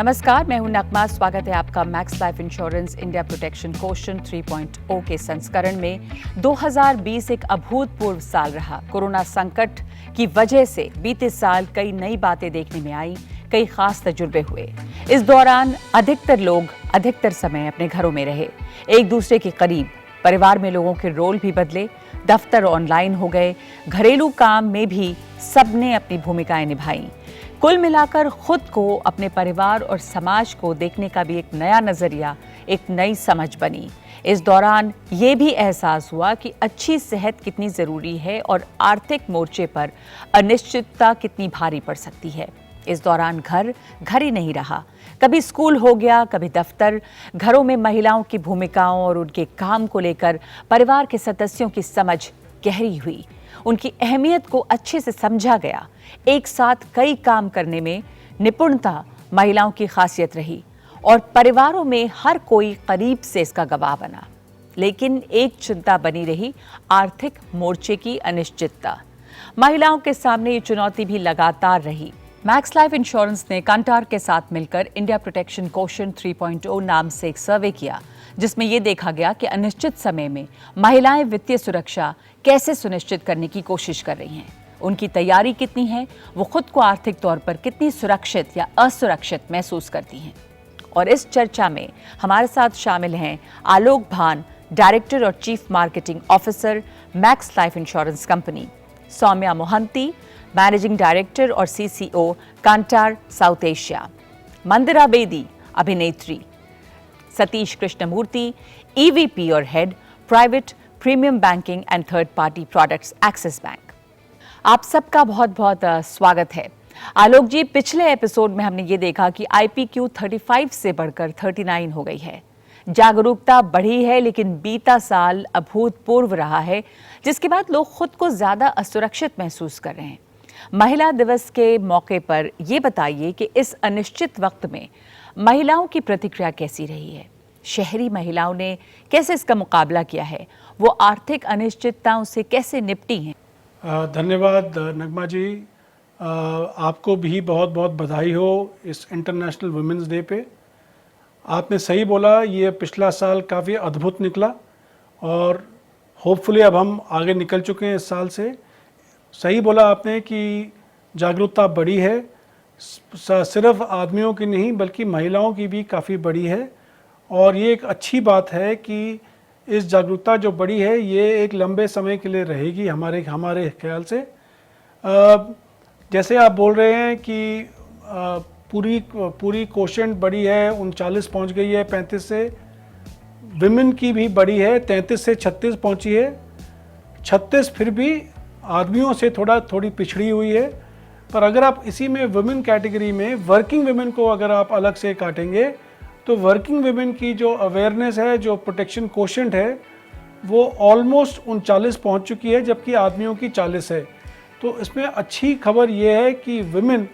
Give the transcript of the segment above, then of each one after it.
नमस्कार, मैं हूं नगमा। स्वागत है आपका max Life insurance India protection question 3.0 के संस्करण में। 2020 एक अभूतपूर्व साल रहा। कोरोना संकट की वजह से बीते साल कई नई बातें देखने में आई, कई खास तजुर्बे हुए। इस दौरान अधिकतर लोग अधिकतर समय अपने घरों में रहे, एक दूसरे के करीब। परिवार में लोगों के रोल भी बदले, दफ्तर ऑनलाइन हो गए, घरेलू काम में भी सबने अपनी भूमिकाएं निभाई। कुल मिलाकर खुद को, अपने परिवार और समाज को देखने का भी एक नया नजरिया, एक नई समझ बनी। इस दौरान ये भी एहसास हुआ कि अच्छी सेहत कितनी जरूरी है और आर्थिक मोर्चे पर अनिश्चितता कितनी भारी पड़ सकती है। इस दौरान घर ही नहीं रहा। कभी स्कूल हो गया, कभी दफ्तर। घरों में महिलाओं की भूमिकाओं और उनके काम को लेकर परिवार के सदस्यों की समझ गहरी हुई। उनकी अहमियत को अच्छे से समझा गया। एक साथ कई काम करने में निपुणता महिलाओं की खासियत रही और परिवारों में हर कोई करीब से इसका गवाह बना। लेकिन एक चिंता बनी रही, आर्थिक मोर्चे की अनिश्चितता। महिलाओं के सामने ये चुनौती भी लगातार रही। मैक्स लाइफ इंश्योरेंस ने कंटार के साथ मिलकर इंडिया प्रोटेक्शन क्वेश्चन 3.0 नाम से एक सर्वे किया, जिसमें यह देखा गया कि अनिश्चित समय में महिलाएं वित्तीय सुरक्षा कैसे सुनिश्चित करने की कोशिश कर रही हैं, उनकी तैयारी कितनी है, वो खुद को आर्थिक तौर पर कितनी सुरक्षित या असुरक्षित महसूस करती हैं। और इस चर्चा में हमारे साथ शामिल हैं आलोक भान, डायरेक्टर और chief marketing officer, Max Life Insurance company; Saumya Mohanty, managing director और CCO, Kantar South Asia; Mandira Bedi, अभिनेत्री; सतीश कृष्णमूर्ति, ईवीपी और head, private premium banking and third party products, Axis Bank. आप सबका बहुत बहुत स्वागत है। आलोक जी, पिछले एपिसोड में हमने ये देखा कि IPQ 35 से बढ़कर 39 हो गई है। जागरूकता बढ़ी है, लेकिन बीता साल अभूतपूर्व रहा है, जिसके बाद लोग खुद को ज्यादा असुरक्षित महसूस कर रहे हैं। महिला दिवस के मौके पर ये बताइए कि इस अनिश्चित वक्त में महिलाओं की प्रतिक्रिया कैसी रही है? शहरी महिलाओं ने कैसे इसका मुकाबला किया है? वो आर्थिक अनिश्चितताओं से कैसे निपटी हैं? धन्यवाद नगमा जी। आपको भी बहुत बहुत बधाई हो इस इंटरनेशनल वुमेंस डे पे। आपने सही बोला, ये पिछला साल काफ़ी अद्भुत निकला और होपफुली अब हम आगे निकल चुके हैं इस साल से। सही बोला आपने कि जागरूकता बढ़ी है, सिर्फ आदमियों की नहीं बल्कि महिलाओं की भी काफ़ी बढ़ी है। और ये एक अच्छी बात है कि इस जागरूकता जो बढ़ी है ये एक लंबे समय के लिए रहेगी हमारे ख्याल से। जैसे आप बोल रहे हैं कि पूरी कोशेंट बढ़ी है, 39 पहुंच गई है 35 से। विमेन की भी बढ़ी है, 33 से 36 पहुंची है। 36 फिर भी आदमियों से थोड़ी पिछड़ी हुई है। पर अगर आप इसी में वुमेन कैटेगरी में वर्किंग वुमेन को अगर आप अलग से काटेंगे तो वर्किंग वुमेन की जो अवेयरनेस है, जो प्रोटेक्शन कोशेंट है, वो ऑलमोस्ट 39 पहुंच चुकी है, जबकि आदमियों की 40 है। तो इसमें अच्छी खबर ये है कि वुमेन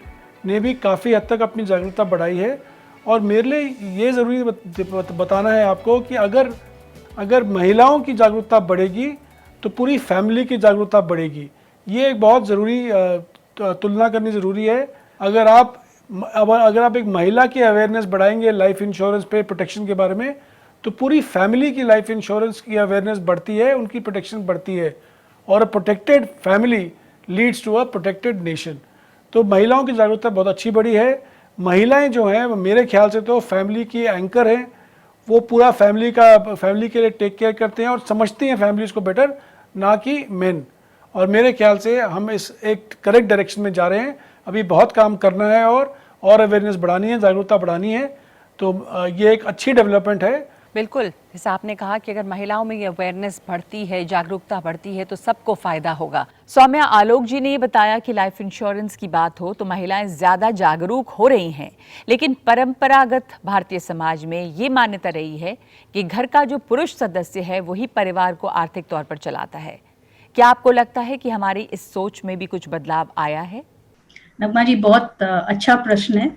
ने भी काफ़ी हद तक अपनी जागरूकता बढ़ाई है। और मेरे लिए ये ज़रूरी बताना है आपको कि अगर महिलाओं की जागरूकता बढ़ेगी तो पूरी फैमिली की जागरूकता बढ़ेगी। ये एक बहुत ज़रूरी तुलना करनी ज़रूरी है। अगर आप एक महिला की अवेयरनेस बढ़ाएंगे लाइफ इंश्योरेंस पे, प्रोटेक्शन के बारे में, तो पूरी फैमिली की लाइफ इंश्योरेंस की अवेयरनेस बढ़ती है, उनकी प्रोटेक्शन बढ़ती है। और a protected family leads to a protected nation. तो महिलाओं की जागरूकता बहुत अच्छी बढ़ी है। महिलाएं जो हैं मेरे ख्याल से तो फैमिली की एंकर हैं। वो पूरा फैमिली के लिए टेक केयर करते हैं और समझते हैं फैमिलीज़ को बेटर, ना कि मेन। और मेरे ख्याल से हम इस एक करेक्ट डायरेक्शन में जा रहे हैं। अभी बहुत काम करना है और अवेयरनेस बढ़ानी है, जागरूकता बढ़ानी है। तो ये एक अच्छी डेवलपमेंट है। बिल्कुल, जैसा आपने कहा कि अगर महिलाओं में ये अवेयरनेस बढ़ती है, जागरूकता बढ़ती है, तो सबको फायदा होगा। सौम्या, आलोक जी ने ये बताया कि लाइफ इंश्योरेंस की बात हो तो महिलाएं ज्यादा जागरूक हो रही हैं, लेकिन परंपरागत भारतीय समाज में ये मान्यता रही है कि घर का जो पुरुष सदस्य है वही परिवार को आर्थिक तौर पर चलाता है। क्या आपको लगता है कि हमारी इस सोच में भी कुछ बदलाव आया है? नगमा जी, बहुत अच्छा प्रश्न है।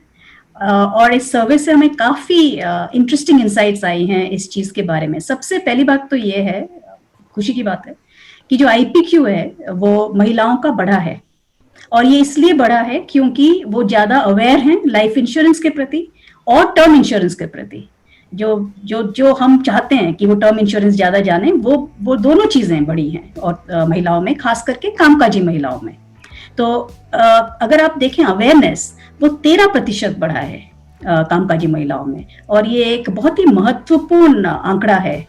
और इस सर्वे से हमें काफी इंटरेस्टिंग इंसाइट्स आई हैं इस चीज के बारे में। सबसे पहली बात तो ये है, खुशी की बात है, कि जो IPQ है वो महिलाओं का बढ़ा है। और ये इसलिए बढ़ा है क्योंकि वो ज्यादा अवेयर हैं लाइफ इंश्योरेंस के प्रति और टर्म इंश्योरेंस के प्रति जो जो जो हम चाहते हैं कि वो टर्म इंश्योरेंस ज्यादा जाने, वो दोनों चीजें बड़ी हैं और महिलाओं में, खास करके कामकाजी महिलाओं में। तो अगर आप देखें अवेयरनेस वो 13% बढ़ा है कामकाजी महिलाओं में, और ये एक बहुत ही महत्वपूर्ण आंकड़ा है।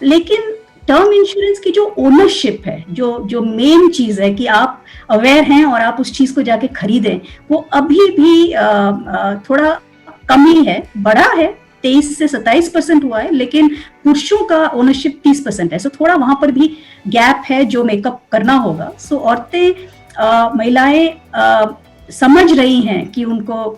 लेकिन टर्म इंश्योरेंस की जो ओनरशिप है, जो मेन चीज है कि आप अवेयर हैं और आप उस चीज को जाके खरीदें, वो अभी भी थोड़ा कमी है। बढ़ा है, 23 से 27% हुआ है, लेकिन पुरुषों का ओनरशिप 30% है। सो थोड़ा वहां पर भी गैप है जो मेकअप करना होगा। सो औरतें, महिलाएं समझ रही हैं कि उनको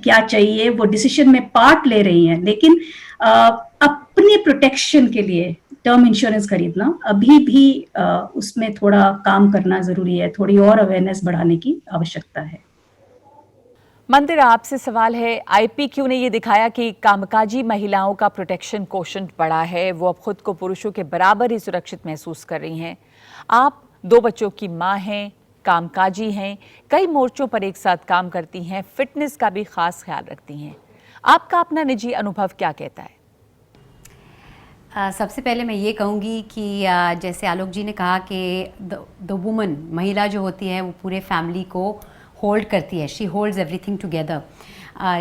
क्या चाहिए, वो डिसीजन में पार्ट ले रही हैं, लेकिन अपने प्रोटेक्शन के लिए टर्म इंश्योरेंस खरीदना अभी भी उसमें थोड़ा काम करना जरूरी है, थोड़ी और अवेयरनेस बढ़ाने की आवश्यकता है। मंदिर, आपसे सवाल है, आईपीक्यू ने ये दिखाया कि कामकाजी महिलाओं का प्रोटेक्शन कोशेंट बढ़ा है, वो अब खुद को पुरुषों के बराबर ही सुरक्षित महसूस कर रही हैं। आप 2 बच्चों की मां हैं, कामकाजी हैं, कई मोर्चों पर एक साथ काम करती हैं, फिटनेस का भी खास ख्याल रखती हैं। आपका अपना निजी अनुभव क्या कहता है? सबसे पहले मैं ये कहूँगी कि जैसे आलोक जी ने कहा कि द वुमन, महिला जो होती है वो पूरे फैमिली को होल्ड करती है, शी होल्ड्स एवरीथिंग टुगेदर।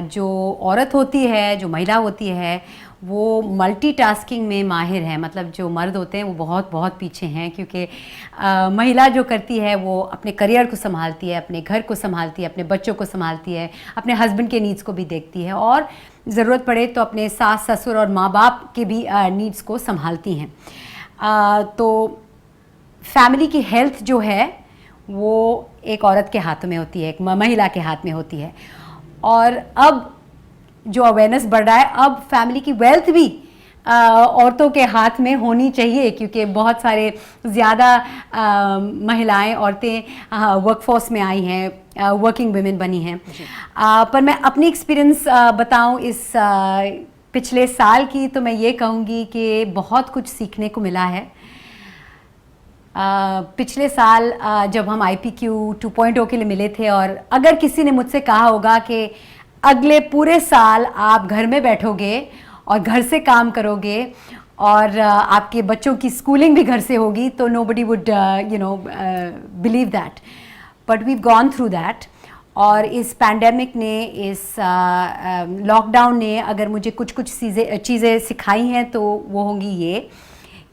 जो औरत होती है, जो महिला होती है, वो मल्टीटास्किंग में माहिर है। मतलब जो मर्द होते हैं वो बहुत बहुत पीछे हैं, क्योंकि महिला जो करती है वो अपने करियर को संभालती है, अपने घर को संभालती है, अपने बच्चों को संभालती है, अपने हस्बैंड के नीड्स को भी देखती है, और ज़रूरत पड़े तो अपने सास ससुर और माँ बाप के भी नीड्स को संभालती हैं। तो फैमिली की हेल्थ जो है वो एक औरत के हाथ में होती है, एक महिला के हाथ में होती है। और अब जो अवेयरनेस बढ़ रहा है, अब फैमिली की वेल्थ भी औरतों के हाथ में होनी चाहिए, क्योंकि बहुत सारे ज़्यादा महिलाएं, औरतें वर्कफोर्स में आई हैं, वर्किंग वुमेन बनी हैं। पर मैं अपनी एक्सपीरियंस बताऊं इस पिछले साल की, तो मैं ये कहूँगी कि बहुत कुछ सीखने को मिला है। पिछले साल जब हम IPQ 2.0 के लिए मिले थे, और अगर किसी ने मुझसे कहा होगा कि अगले पूरे साल आप घर में बैठोगे और घर से काम करोगे और आपके बच्चों की स्कूलिंग भी घर से होगी, तो nobody would believe that, but we've gone through that। और इस पैंडेमिक ने, इस लॉकडाउन ने अगर मुझे कुछ चीज़ें सिखाई हैं, तो वो होंगी ये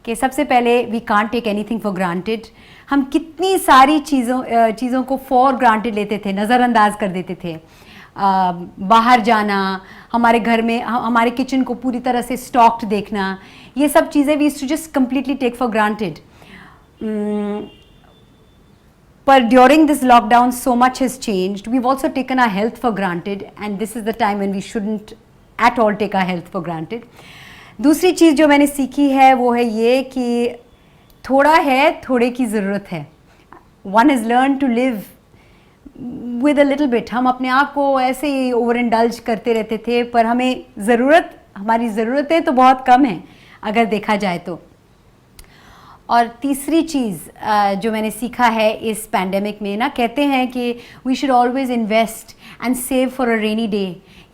कि सबसे पहले we can't take anything for granted. हम कितनी सारी चीज़ों को फॉर ग्रांटेड लेते थे, नज़रअंदाज कर देते थे। बाहर जाना, हमारे घर में हमारे किचन को पूरी तरह से स्टॉक्ड देखना, ये सब चीज़ें we used to just completely take for granted. पर during this lockdown so much has changed. We have also taken our health for granted, and this is the time when we shouldn't at all take our health for granted. दूसरी चीज़ जो मैंने सीखी है वो है ये कि थोड़ा है, थोड़े की ज़रूरत है। One is learn to live with a little bit. हम अपने आप को ऐसे ही ओवर इंडल्ज करते रहते थे, पर हमारी ज़रूरतें तो बहुत कम हैं अगर देखा जाए तो। और तीसरी चीज़ जो मैंने सीखा है इस पैंडेमिक में ना, कहते हैं कि we should always invest and save for a rainy day.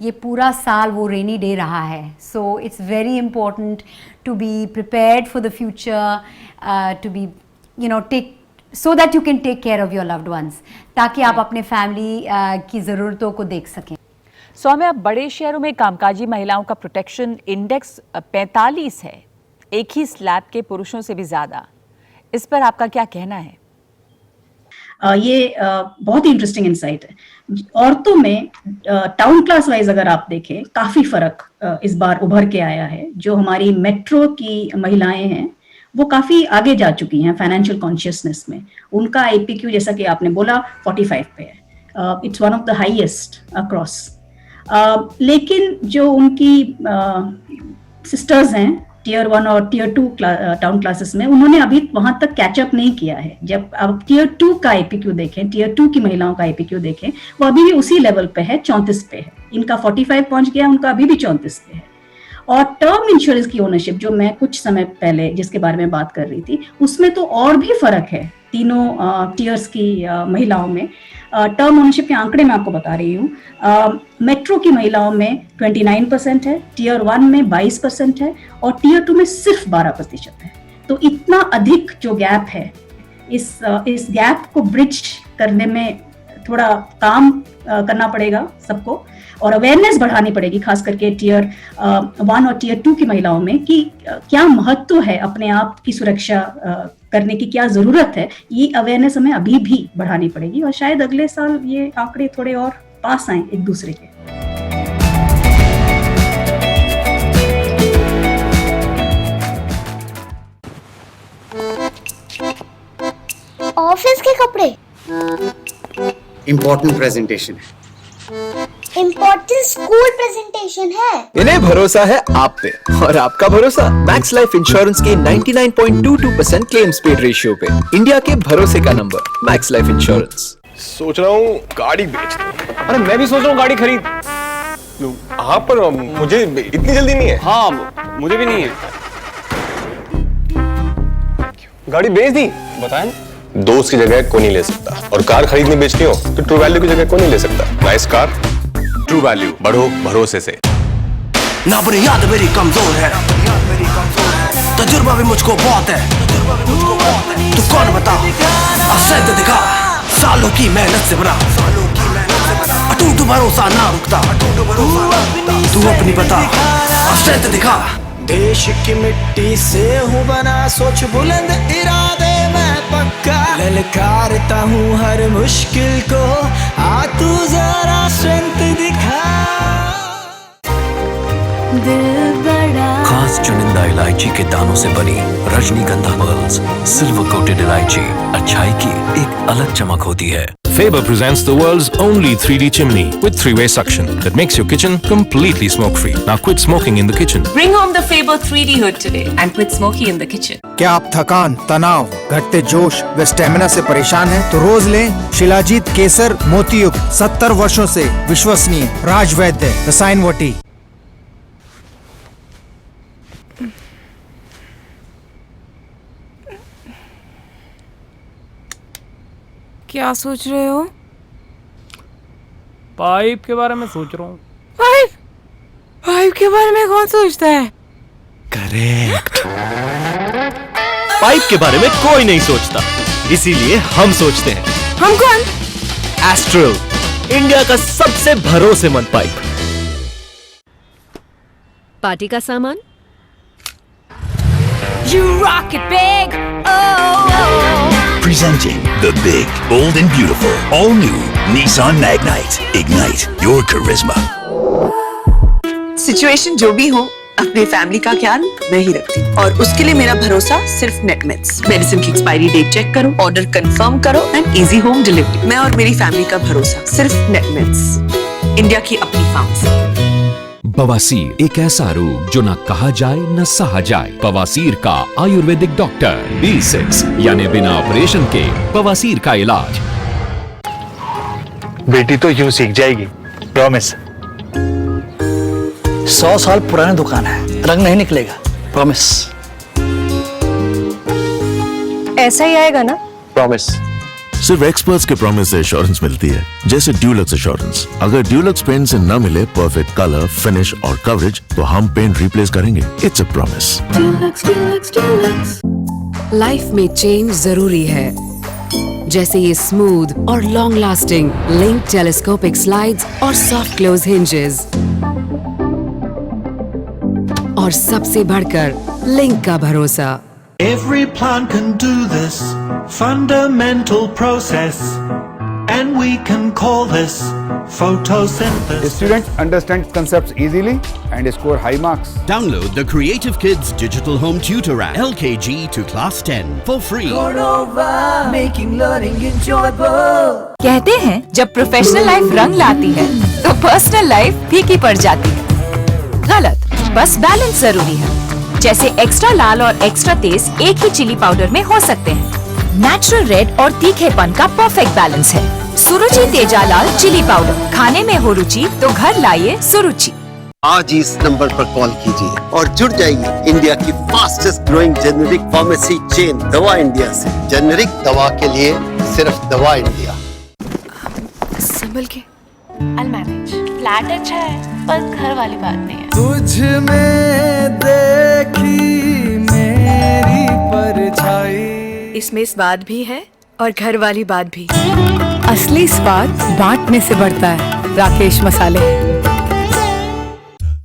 ये पूरा साल वो रेनी डे रहा है, so it's very important to be prepared for the future, to be take so that you can take care of your loved ones, ताकि आप अपने family की ज़रूरतों को देख सकें। सौम्या, बड़े शहरों में कामकाजी महिलाओं का प्रोटेक्शन इंडेक्स 45 है, एक ही स्लैब के पुरुषों से भी ज़्यादा। इस पर आपका क्या कहना है? ये बहुत ही इंटरेस्टिंग इंसाइट है। औरतों में टाउन क्लास वाइज अगर आप देखें, काफी फर्क इस बार उभर के आया है। जो हमारी मेट्रो की महिलाएं हैं वो काफी आगे जा चुकी हैं फाइनेंशियल कॉन्शियसनेस में। उनका IPQ, जैसा कि आपने बोला, 45 पे है। It's one of the highest across. लेकिन जो उनकी सिस्टर्स हैं Tier 1 और Tier 2 टाउन क्लासेस में, उन्होंने अभी वहां तक कैचअप नहीं किया है। जब अब Tier 2 का IPQ देखें, Tier 2 की महिलाओं का IPQ देखें, वो अभी भी उसी लेवल पे है, 34 पे है। इनका 45 पहुंच गया, उनका अभी भी 34 पे है। और टर्म इंश्योरेंस की ओनरशिप जो मैं कुछ समय पहले जिसके बारे में बात कर रही थी, उसमें तो और भी फर्क है तीनों टीयर्स की महिलाओं में। टर्म ओनरशिप के आंकड़े मैं आपको बता रही हूँ। मेट्रो की महिलाओं में 29% है, टीयर 1 में 22% है और टीयर 2 में सिर्फ 12% है। तो इतना अधिक जो गैप है, इस गैप को ब्रिज करने में थोड़ा काम करना पड़ेगा सबको और अवेयरनेस बढ़ानी पड़ेगी, खास करके टीयर 1 और टीयर 2 की महिलाओं में कि क्या महत्व है, अपने आप की सुरक्षा करने की क्या जरूरत है। ये अवेयरनेस हमें अभी भी बढ़ानी पड़ेगी और शायद अगले साल ये आंकड़े थोड़े और पास आए एक दूसरे के। ऑफिस के कपड़े, important presentation, important school presentation है। इन्हें भरोसा है आप पे और आपका भरोसा मैक्स लाइफ इंश्योरेंस के 99.22% क्लेम्स पेड रेशियो पे। इंडिया के भरोसे का नंबर मैक्स लाइफ इंश्योरेंस। सोच रहा हूँ गाड़ी बेच दूं। अरे मैं भी सोच रहा हूँ गाड़ी खरीद लूं। हाँ पर मुझे इतनी जल्दी नहीं है। हाँ मुझे भी नहीं है। गाड़ी बेच दी बताएं। दोस्त की जगह कोई नहीं ले सकता और कार खरीदनी बेचनी हो तो ट्रू वैल्यू की जगह कोई नहीं ले सकता। नाइस कार, ट्रू वैल्यू, बढ़ो भरोसे से। ना बुरी याद मेरी कमजोर है, तजुर्बा भी मुझको बहुत है। तू कौन बता, असद दिखा, सालों की मेहनत से बना, अटूट भरोसा ना रुकता। तू अपनी बता, असद दिखा। देश की मिट्टी से हूँ बना, सोच बुलंद इरादे मैं पक्का। ललकारता हूँ हर मुश्किल को, आ तू जरा स्ट्रेंथ दिखा। दिल बड़ा खास चुनिंदा इलायची के दानों से बनी रजनीगंधा पर्ल्स, सिल्वर कोटेड इलायची, अच्छाई की एक अलग चमक होती है। Faber presents the world's only 3D chimney with 3-way suction that makes your kitchen completely smoke-free. Now quit smoking in the kitchen. Bring home the Faber 3D hood today and quit smoking in the kitchen. क्या आप थकान, तनाव, घटते जोश व stamina से परेशान हैं? तो रोज लें शिलाजीत केसर मोतीयुक्त 70 वर्षों से विश्वसनीय राज वैद्य रसायन वटी। क्या सोच रहे हो? पाइप के बारे में सोच रहा हूँ। पाइप के बारे में कौन सोचता है? करेक्ट। पाइप के बारे में कोई नहीं सोचता, इसीलिए हम सोचते हैं। हम कौन? एस्ट्रल, इंडिया का सबसे भरोसेमंद पाइप। पार्टी का सामान? You rock it big. Oh. Presenting the big, bold and beautiful, all new Nissan Magnite. Ignite your charisma. Situation जो भी हो, अपने फैमिली का ख्याल मैं ही रखती हूँ और उसके लिए मेरा भरोसा सिर्फ नेटमेट्स। मेडिसिन की एक्सपायरी डेट चेक करो, ऑर्डर कंफर्म करो एंड इजी होम डिलीवरी। मैं और मेरी फैमिली का भरोसा सिर्फ नेटमेट्स, इंडिया की अपनी फार्मेसी। बवासीर एक ऐसा रोग जो न कहा जाए न सहा जाए। बवासीर का आयुर्वेदिक डॉक्टर B6 यानी बिना ऑपरेशन के बवासीर का इलाज। बेटी तो यूं सीख जाएगी, प्रॉमिस। 100 साल पुरानी दुकान है, रंग नहीं निकलेगा, प्रॉमिस। ऐसा ही आएगा ना? प्रॉमिस। सिर्फ एक्सपर्ट्स के प्रॉमिस से एश्योरेंस मिलती है, जैसे ड्यूलक्स एश्योरेंस। अगर ड्यूलक्स पेंट से न मिले परफेक्ट कलर, फिनिश और कवरेज तो हम पेंट रिप्लेस करेंगे। It's a promise. लाइफ में चेंज जरूरी है, जैसे ये स्मूथ और long lasting link telescopic slides और सॉफ्ट क्लोज हिंजेस, और सबसे बढ़कर लिंक का भरोसा। Every plant can do this fundamental process, and we can call this photosynthesis. Students understand concepts easily and score high marks. Download the Creative Kids Digital Home Tutor app, LKG to Class 10 for free. Making learning enjoyable. कहते हैं जब professional life रंग लाती है तो personal life फीकी पड़ जाती है। गलत, बस बैलेंस जरूरी है। जैसे एक्स्ट्रा लाल और एक्स्ट्रा तेज एक ही चिली पाउडर में हो सकते हैं। नेचुरल रेड और तीखेपन का परफेक्ट बैलेंस है। सुरुचि तेजा लाल चिली पाउडर। खाने में हो रुचि तो घर लाइए सुरुचि। आज ही इस नंबर पर कॉल कीजिए और जुड़ जाइए इंडिया की fastest growing generic pharmacy chain दवा इंडिया से। जेनेरिक दवा के लिए सिर्फ दवा इंडिया। संभल के, I'll manage। फ्लैट अच्छा है पर घर वाली बात नहीं है। तुझ में देखी मेरी परछाई। इसमें स्वाद भी है और घर वाली बात भी। असली स्वाद बांटने से बढ़ता है। राकेश मसाले।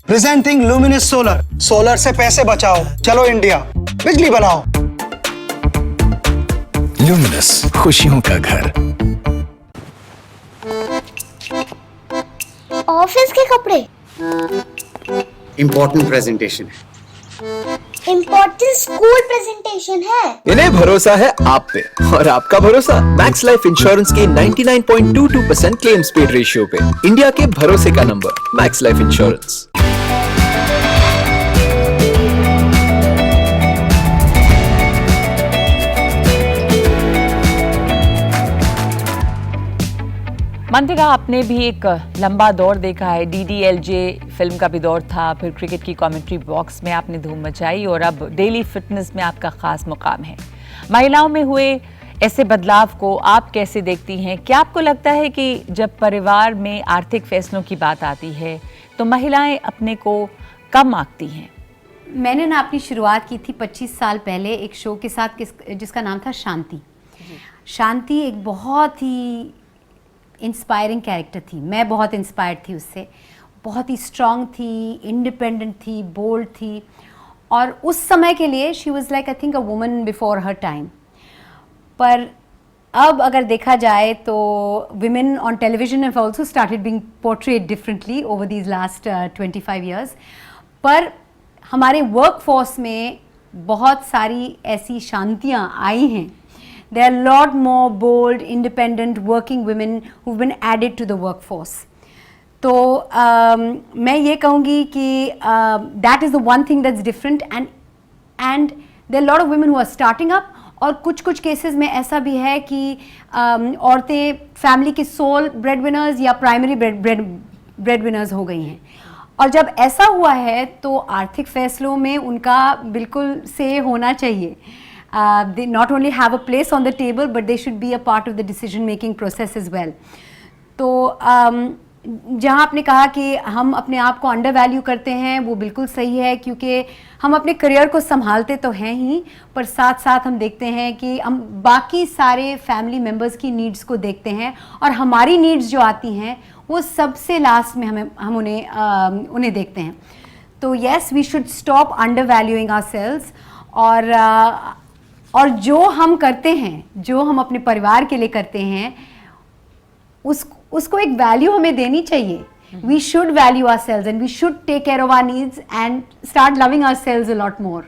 Presenting luminous solar. सोलर से पैसे बचाओ, चलो इंडिया बिजली बनाओ। लुमिनस, खुशियों का घर। ऑफिस के कपड़े। इम्पोर्टेंट प्रेजेंटेशन है। इम्पोर्टेंट स्कूल प्रेजेंटेशन है। इन्हें भरोसा है आप पे और आपका भरोसा मैक्स लाइफ इंश्योरेंस की 99.22% क्लेम्स पेड रेशियो पे। इंडिया के भरोसे का नंबर मैक्स लाइफ इंश्योरेंस। मंतिका, आपने भी एक लंबा दौर देखा है। DDLJ फिल्म का भी दौर था, फिर क्रिकेट की कमेंट्री बॉक्स में आपने धूम मचाई और अब डेली फिटनेस में आपका खास मुकाम है। महिलाओं में हुए ऐसे बदलाव को आप कैसे देखती हैं? क्या आपको लगता है कि जब परिवार में आर्थिक फैसलों की बात आती है तो महिलाएं अपने को कम आंकती हैं? मैंने ना अपनी शुरुआत की थी 25 साल पहले एक शो के साथ जिसका नाम था शांति। शांति एक बहुत ही इंस्पायरिंग कैरेक्टर थी। मैं बहुत इंस्पायर्ड थी उससे। बहुत ही स्ट्रॉन्ग थी, इंडिपेंडेंट थी, बोल्ड थी और उस समय के लिए she was like I think a woman before her time. पर अब अगर देखा जाए तो women on television have also started being portrayed differently over these last 25 years. पर हमारे वर्क फोर्स में बहुत सारी ऐसी शांतियाँ आई हैं। There are a lot more bold, independent working women who've been added to the workforce. तो मैं ये कहूँगी कि that is the one thing that's different and there are a lot of women who are starting up और कुछ cases में ऐसा भी है कि औरतें फैमिली की सोल ब्रेड विनर्स या प्राइमरी ब्रेड विनर्स हो गई हैं। और जब ऐसा हुआ है तो आर्थिक फैसलों में उनका बिल्कुल से होना चाहिए। They not only have a place on the table, but they should be a part of the decision-making process as well. तो जहाँ आपने कहा कि हम अपने आप को अंडर वैल्यू करते हैं, वो बिल्कुल सही है क्योंकि हम अपने करियर को संभालते तो हैं ही, पर साथ साथ हम देखते हैं कि हम बाकी सारे फैमिली मेम्बर्स की नीड्स को देखते हैं और हमारी नीड्स जो आती हैं वो सबसे लास्ट में हम उन्हें देखते हैं। तो yes, we should stop undervaluing ourselves और जो हम करते हैं, जो हम अपने परिवार के लिए करते हैं, उसको एक वैल्यू हमें देनी चाहिए। We should value ourselves and we should take care of our needs and start loving ourselves a lot more.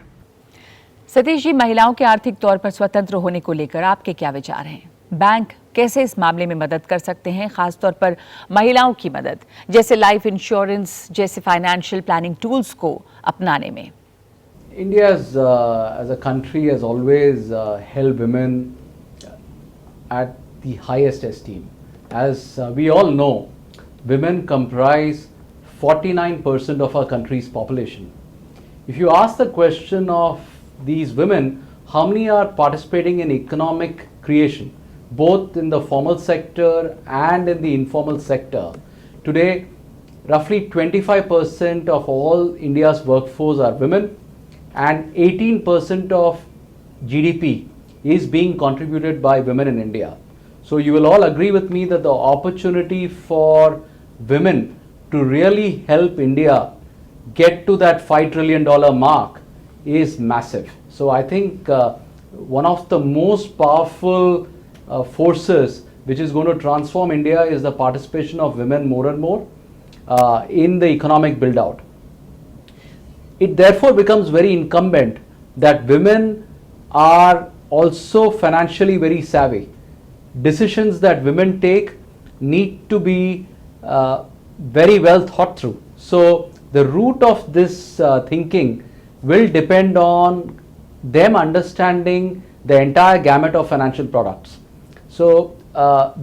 Satish ji, महिलाओं के आर्थिक तौर पर स्वतंत्र होने को लेकर आपके क्या विचार हैं? बैंक कैसे इस मामले में मदद कर सकते हैं, खासतौर पर महिलाओं की मदद, जैसे लाइफ इंश्योरेंस जैसे फाइनेंशियल प्लानिंग टूल्स को अपनाने में? India as a country has always held women at the highest esteem. As we all know, women comprise 49% of our country's population. If you ask the question of these women, how many are participating in economic creation, both in the formal sector and in the informal sector, today roughly 25% of all India's workforce are women. And 18% of GDP is being contributed by women in India. So you will all agree with me that the opportunity for women to really help India get to that $5 trillion mark is massive. So I think one of the most powerful forces which is going to transform India is the participation of women more and more in the economic build out. It therefore becomes very incumbent that women are also financially very savvy. Decisions that women take need to be very well thought through. So the root of this thinking will depend on them understanding the entire gamut of financial products. So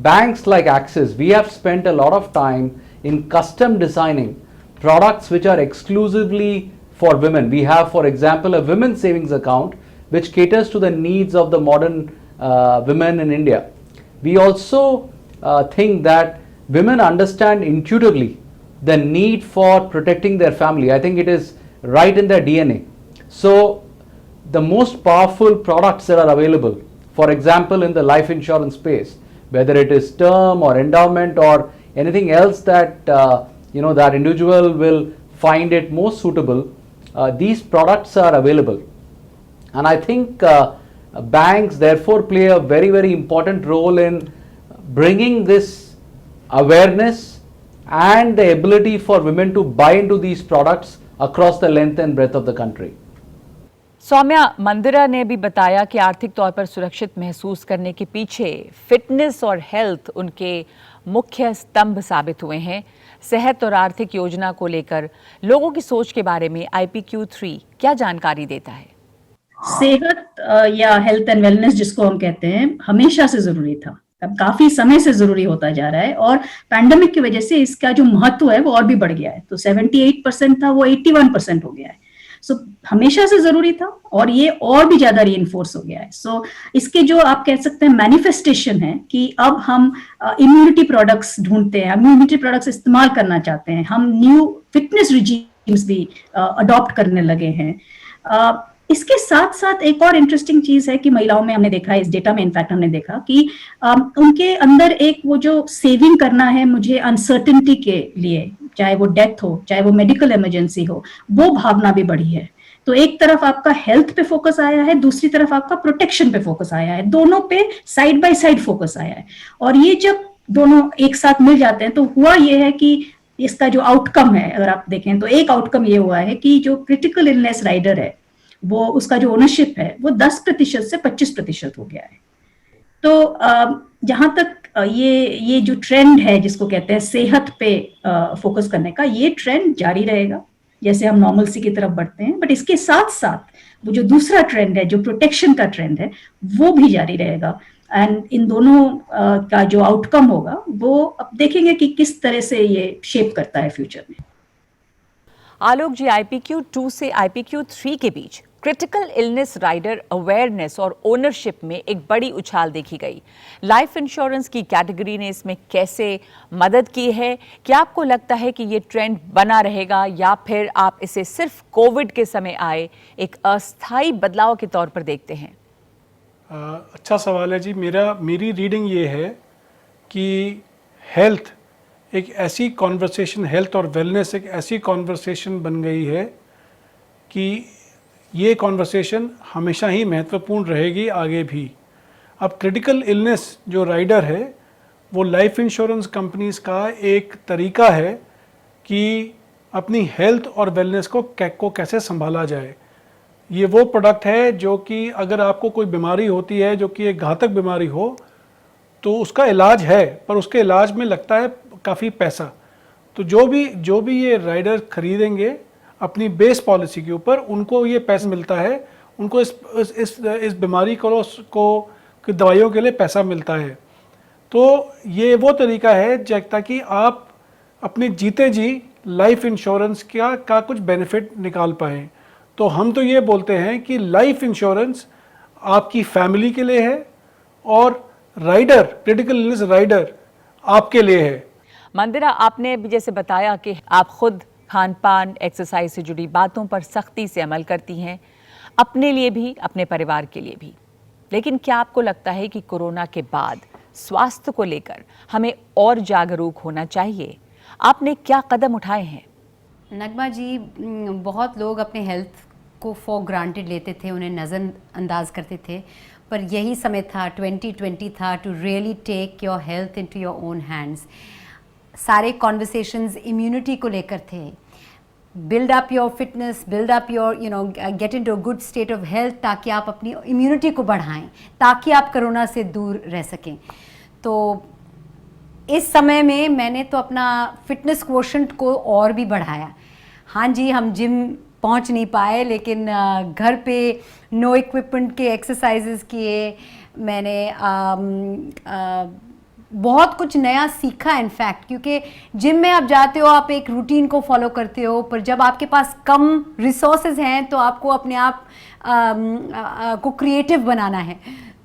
banks like Axis, we have spent a lot of time in custom designing products which are exclusively for women. We have, for example, a women's savings account which caters to the needs of the modern women in India. We also think that women understand intuitively the need for protecting their family. I think it is right in their DNA. So the most powerful products that are available, for example in the life insurance space, whether it is term or endowment or anything else that that individual will find it most suitable, these products are available. And I think banks therefore play a very, very important role in bringing this awareness and the ability for women to buy into these products across the length and breadth of the country. Saumya, मंदिरा ने भी बताया कि आर्थिक तौर पर सुरक्षित महसूस करने के पीछे फिटनेस और हेल्थ उनके मुख्य स्तंभ साबित हुए हैं। सेहत और आर्थिक योजना को लेकर लोगों की सोच के बारे में IPQ3 क्या जानकारी देता है? सेहत या हेल्थ एंड वेलनेस जिसको हम कहते हैं, हमेशा से जरूरी था, अब काफी समय से जरूरी होता जा रहा है और पैंडेमिक की वजह से इसका जो महत्व है वो और भी बढ़ गया है। तो 78% था वो 81% हो गया है। सो हमेशा से जरूरी था और ये और भी ज्यादा रीइंफोर्स हो गया है। सो इसके जो आप कह सकते हैं मैनिफेस्टेशन है कि अब हम इम्यूनिटी प्रोडक्ट्स ढूंढते हैं, इम्यूनिटी प्रोडक्ट्स इस्तेमाल करना चाहते हैं, हम न्यू फिटनेस रिजीम्स भी अडॉप्ट करने लगे हैं। इसके साथ साथ एक और इंटरेस्टिंग चीज है कि महिलाओं में हमने देखा, इस डेटा में इनफैक्ट हमने देखा कि उनके अंदर एक वो जो सेविंग करना है मुझे अनसर्टेनिटी के लिए, चाहे वो डेथ हो चाहे वो मेडिकल इमरजेंसी हो, वो भावना भी बढ़ी है। तो एक तरफ आपका हेल्थ पे फोकस आया है, दूसरी तरफ आपका प्रोटेक्शन पे फोकस आया है, दोनों पे साइड बाय साइड फोकस आया है। और ये जब दोनों एक साथ मिल जाते हैं तो हुआ ये है कि इसका जो आउटकम है, अगर आप देखें तो एक आउटकम ये हुआ है कि जो क्रिटिकल इलनेस राइडर है वो उसका जो ओनरशिप है वो 10% से 25% हो गया है। तो जहां तक ये जो ट्रेंड है जिसको कहते हैं सेहत पे फोकस करने का, ये ट्रेंड जारी रहेगा जैसे हम नॉर्मलसी की तरफ बढ़ते हैं। बट इसके साथ साथ वो जो दूसरा ट्रेंड है, जो प्रोटेक्शन का ट्रेंड है, वो भी जारी रहेगा। एंड इन दोनों का जो आउटकम होगा वो अब देखेंगे कि किस तरह से ये शेप करता है फ्यूचर में। आलोक जी, IPQ2 से IPQ3 के बीच क्रिटिकल इलनेस राइडर अवेयरनेस और ओनरशिप में एक बड़ी उछाल देखी गई। लाइफ इंश्योरेंस की कैटेगरी ने इसमें कैसे मदद की है? क्या आपको लगता है कि ये ट्रेंड बना रहेगा या फिर आप इसे सिर्फ कोविड के समय आए एक अस्थायी बदलाव के तौर पर देखते हैं? अच्छा सवाल है जी। मेरी रीडिंग ये है कि हेल्थ एक ऐसी कॉन्वर्सेशन, हेल्थ और वेलनेस एक ऐसी कॉन्वर्सेशन बन गई है कि ये कॉन्वर्सेशन हमेशा ही महत्वपूर्ण रहेगी आगे भी। अब क्रिटिकल इलनेस जो राइडर है वो लाइफ इंश्योरेंस कंपनीज का एक तरीका है कि अपनी हेल्थ और वेलनेस को कैसे संभाला जाए। ये वो प्रोडक्ट है जो कि अगर आपको कोई बीमारी होती है जो कि एक घातक बीमारी हो तो उसका इलाज है, पर उसके इलाज में लगता है काफ़ी पैसा। तो जो भी ये राइडर खरीदेंगे अपनी बेस पॉलिसी के ऊपर, उनको ये पैसा मिलता है, उनको इस बीमारी को दवाइयों के लिए पैसा मिलता है। तो ये वो तरीका है ताकि आप अपने जीते जी लाइफ इंश्योरेंस का कुछ बेनिफिट निकाल पाएँ। तो हम तो ये बोलते हैं कि लाइफ इंश्योरेंस आपकी फैमिली के लिए है और राइडर, क्रिटिकल इलनेस राइडर आपके लिए है। मंदिरा, आपने भी जैसे बताया कि आप खुद खान पान, एक्सरसाइज से जुड़ी बातों पर सख्ती से अमल करती हैं, अपने लिए भी अपने परिवार के लिए भी। लेकिन क्या आपको लगता है कि कोरोना के बाद स्वास्थ्य को लेकर हमें और जागरूक होना चाहिए? आपने क्या कदम उठाए हैं? नगमा जी, बहुत लोग अपने हेल्थ को फॉर ग्रांटेड लेते थे, उन्हें नज़रअंदाज करते थे, पर यही समय था, 2020 था, to really take your health into your own hands. सारे कॉन्वर्सेशंस इम्यूनिटी को लेकर थे, build up your fitness, build up your get into a good state of health, ताकि आप अपनी इम्यूनिटी को बढ़ाएं, ताकि आप कोरोना से दूर रह सकें। तो इस समय में मैंने तो अपना फिटनेस क्वोशंट को और भी बढ़ाया। हाँ जी, हम जिम पहुंच नहीं पाए, लेकिन घर पे नो इक्विपमेंट के एक्सरसाइजेस किए, मैंने बहुत कुछ नया सीखा इनफैक्ट, क्योंकि जिम में आप जाते हो, आप एक रूटीन को फॉलो करते हो, पर जब आपके पास कम रिसोर्सेज हैं तो आपको अपने आप को क्रिएटिव बनाना है।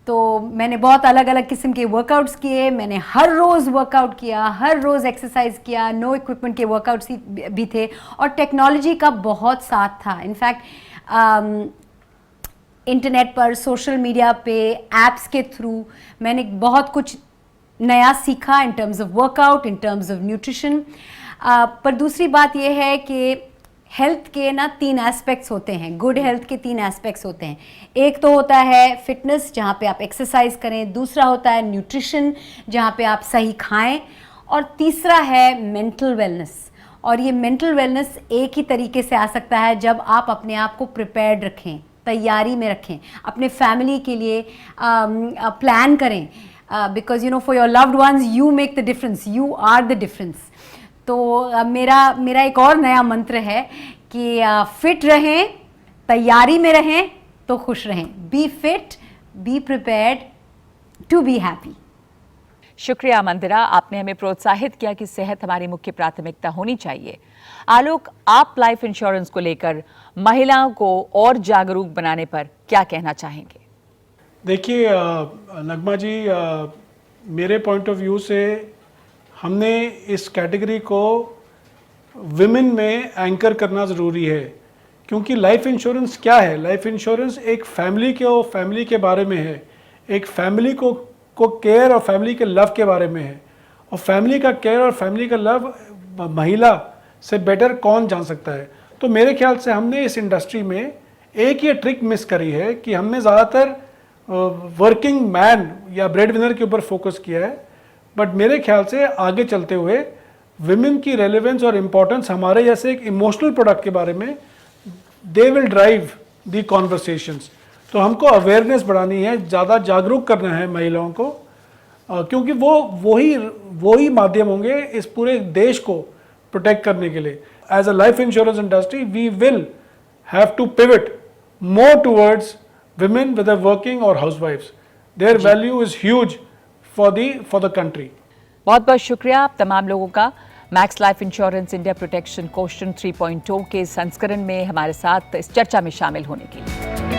तो मैंने बहुत अलग अलग किस्म के वर्कआउट्स किए, मैंने हर रोज़ वर्कआउट किया, हर रोज़ एक्सरसाइज किया, नो इक्विपमेंट के वर्कआउट्स भी थे और टेक्नोलॉजी का बहुत साथ था। इनफैक्ट इंटरनेट पर, सोशल मीडिया पे, एप्स के थ्रू मैंने बहुत कुछ नया सीखा in terms of workout, in terms of nutrition. पर दूसरी बात यह है कि हेल्थ के ना 3 एस्पेक्ट्स होते हैं, गुड हेल्थ के 3 एस्पेक्ट्स होते हैं। एक तो होता है फिटनेस, जहाँ पे आप एक्सरसाइज करें, दूसरा होता है न्यूट्रिशन, जहाँ पे आप सही खाएं, और तीसरा है मेंटल वेलनेस। और ये मेंटल वेलनेस एक ही तरीके से आ सकता है जब आप अपने आप को प्रिपेयर्ड रखें, तैयारी में रखें, अपने फैमिली के लिए प्लान करें, because you know for your loved ones you make the difference, you are the difference. तो मेरा एक और नया मंत्र है कि फिट रहें, तैयारी में रहें तो खुश रहें। Be fit, be prepared to be happy. शुक्रिया मंदिरा, आपने हमें प्रोत्साहित किया कि सेहत हमारी मुख्य प्राथमिकता होनी चाहिए। आलोक, आप लाइफ इंश्योरेंस को लेकर महिलाओं को और जागरूक बनाने पर क्या कहना चाहेंगे? देखिए नगमा जी, मेरे पॉइंट ऑफ व्यू से हमने इस कैटेगरी को विमेन में एंकर करना ज़रूरी है, क्योंकि लाइफ इंश्योरेंस क्या है? लाइफ इंश्योरेंस एक फैमिली के बारे में है, एक फैमिली को केयर और फैमिली के लव के बारे में है। और फैमिली का केयर और फैमिली का लव महिला से बेटर कौन जान सकता है? तो मेरे ख्याल से हमने इस इंडस्ट्री में एक ये ट्रिक मिस करी है कि हमने ज़्यादातर वर्किंग मैन या ब्रेड विनर के ऊपर फोकस किया है। बट मेरे ख्याल से आगे चलते हुए विमेन की रेलेवेंस और इम्पोर्टेंस हमारे जैसे एक इमोशनल प्रोडक्ट के बारे में they will drive the conversations. तो हमको अवेयरनेस बढ़ानी है, ज़्यादा जागरूक करना है महिलाओं को, क्योंकि वही माध्यम होंगे इस पूरे देश को प्रोटेक्ट करने के लिए। As a life insurance industry we will have to pivot more towards women whether working or housewives. Their value is huge for the country. बहुत बहुत शुक्रिया आप तमाम लोगों का। Max Life insurance India protection question 3.0 के संस्करण में हमारे साथ इस चर्चा में शामिल होने के लिए।